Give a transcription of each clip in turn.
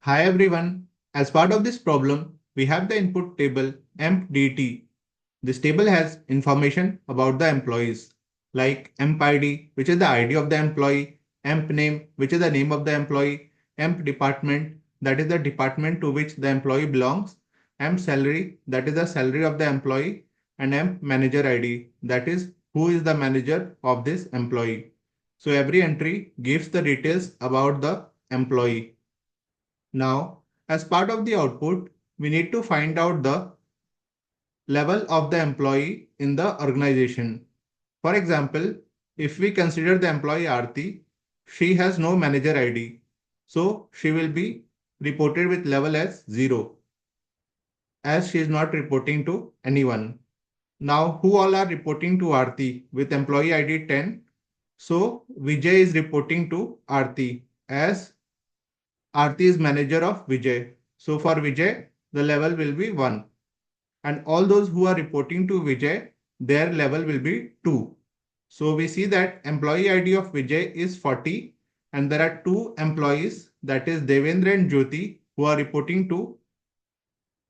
Hi everyone. As part of this problem, we have the input table empdt. This table has information about the employees like emp ID, which is the ID of the employee, emp name, which is the name of the employee, emp department, that is the department to which the employee belongs, emp salary, that is the salary of the employee, and emp manager ID, that is who is the manager of this employee. So every entry gives the details about the employee. Now, as part of the output, we need to find out the level of the employee in the organization. For example, if we consider the employee Aarti, she has no manager ID. So she will be reported with level as 0 as she is not reporting to anyone. Now, who all are reporting to Aarti with employee ID 10? So Vijay is reporting to Aarti as Aarti is manager of Vijay. So for Vijay, the level will be 1. And all those who are reporting to Vijay, their level will be 2. So we see that employee ID of Vijay is 40 and there are two employees, that is Devendra and Jyoti, who are reporting to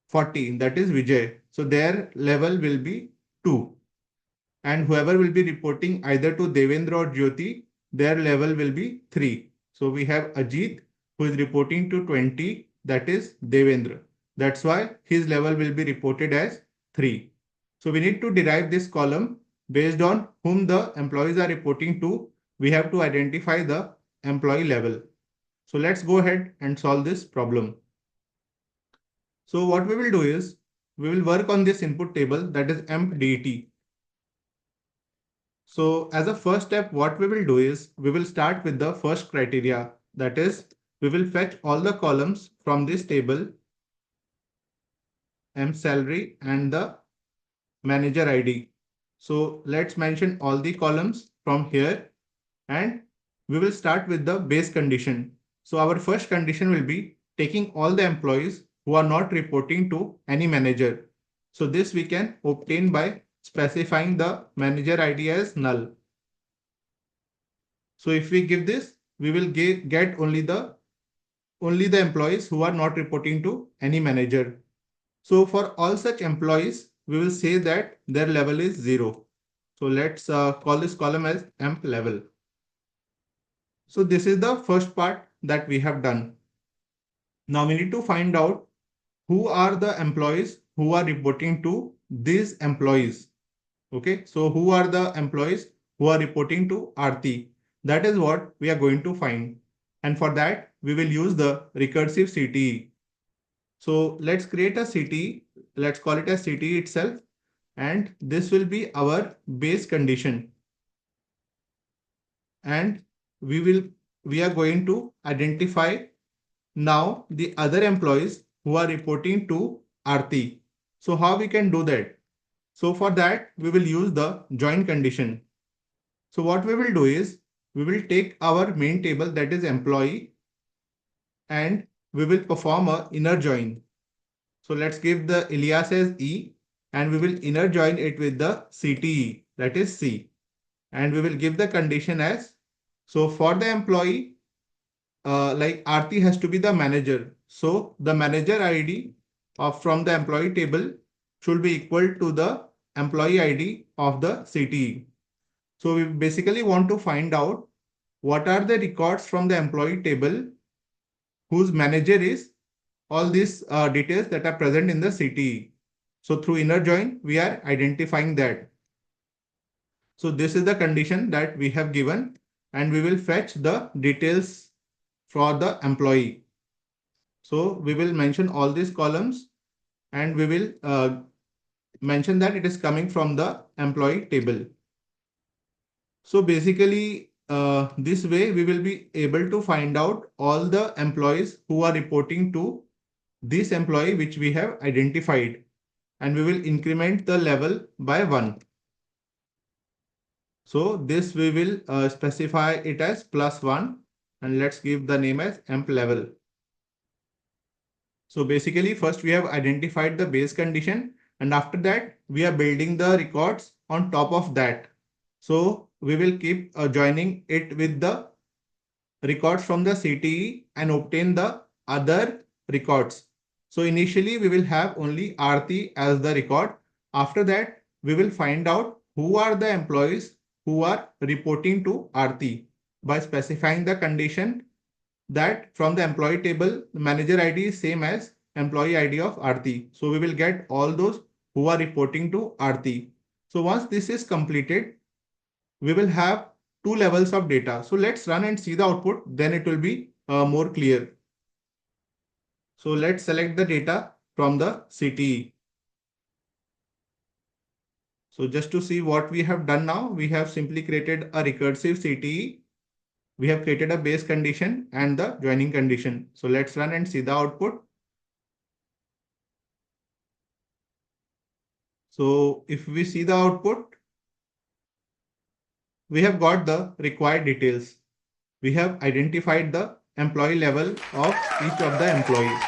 40, that is Vijay. So their level will be 2. And whoever will be reporting either to Devendra or Jyoti, their level will be 3. So we have Ajit who is reporting to 20, that is Devendra. That's why his level will be reported as 3. So we need to derive this column based on whom the employees are reporting to. We have to identify the employee level. So let's go ahead and solve this problem. So what we will do is we will work on this input table, that is empdt. So as a first step, what we will do is we will start with the first criteria. That is, we will fetch all the columns from this table, M salary and the manager ID. So let's mention all the columns from here and we will start with the base condition. So our first condition will be taking all the employees who are not reporting to any manager. So this we can obtain by specifying the manager ID as null. So if we give this, we will get only the employees who are not reporting to any manager. So for all such employees, we will say that their level is 0. So let's call this column as emp level. So this is the first part that we have done. Now we need to find out who are the employees who are reporting to these employees. Okay, so who are the employees who are reporting to Aarti? That is what we are going to find. And for that, we will use the recursive CTE. So let's create a CTE. Let's call it as CTE itself. And this will be our base condition. And we are going to identify now the other employees who are reporting to Aarti. So how we can do that? So for that, we will use the join condition. So what we will do is we will take our main table, that is employee, and we will perform a inner join. So let's give the alias as E and we will inner join it with the CTE, that is C. And we will give the condition as, so for the employee, like Aarti has to be the manager. So the manager ID from the employee table should be equal to the employee ID of the CTE. So we basically want to find out what are the records from the employee table whose manager is all these details that are present in the CTE. So through inner join, we are identifying that. So this is the condition that we have given and we will fetch the details for the employee. So we will mention all these columns and we will mention that it is coming from the employee table. So basically, this way we will be able to find out all the employees who are reporting to this employee which we have identified, and we will increment the level by 1. So this we will specify it as +1 and let's give the name as emp level. So basically first we have identified the base condition and after that we are building the records on top of that. So we will keep joining it with the records from the CTE and obtain the other records. So initially we will have only Aarti as the record. After that, we will find out who are the employees who are reporting to Aarti by specifying the condition that from the employee table, the manager ID is same as employee ID of Aarti. So we will get all those who are reporting to Aarti. So once this is completed, we will have two levels of data. So let's run and see the output, then it will be more clear. So let's select the data from the CTE. So just to see what we have done now, we have simply created a recursive CTE. We have created a base condition and the joining condition. So let's run and see the output. So if we see the output, we have got the required details. We have identified the employee level of each of the employees.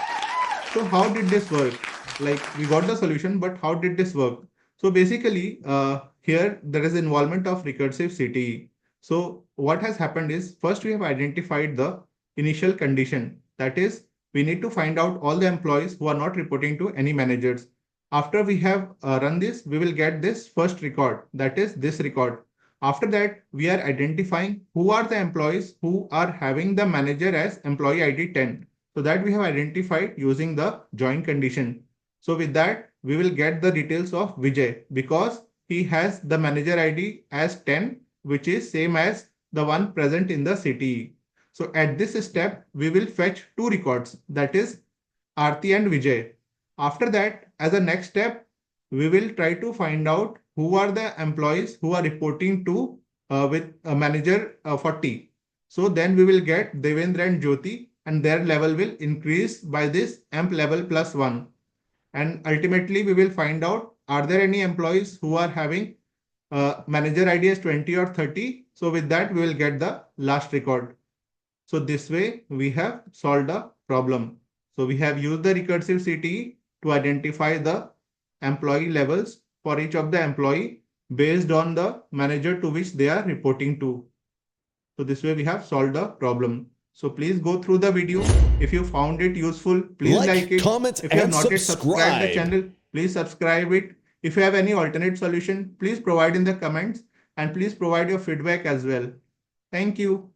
So how did this work? Like we got the solution, but how did this work? So basically, here there is involvement of recursive CTE. So what has happened is first we have identified the initial condition. That is, we need to find out all the employees who are not reporting to any managers. After we have run this, we will get this first record, that is this record. After that, we are identifying who are the employees who are having the manager as employee ID 10. So that we have identified using the join condition. So with that, we will get the details of Vijay because he has the manager ID as 10, which is same as the one present in the CTE. So at this step, we will fetch two records, that is Aarti and Vijay. After that, as a next step, we will try to find out who are the employees who are reporting to with a manager 40. So then we will get Devendra and Jyoti and their level will increase by this emp level plus 1. And ultimately, we will find out are there any employees who are having manager ID as 20 or 30. So with that, we will get the last record. So this way, we have solved the problem. So we have used the recursive CTE to identify the employee levels for each of the employee based on the manager to which they are reporting to. So this way we have solved the problem. So please go through the video. If you found it useful, please like it. comment, If you have and not yet subscribed the subscribe. channel, please subscribe it. If you have any alternate solution, please provide in the comments and please provide your feedback as well. Thank you.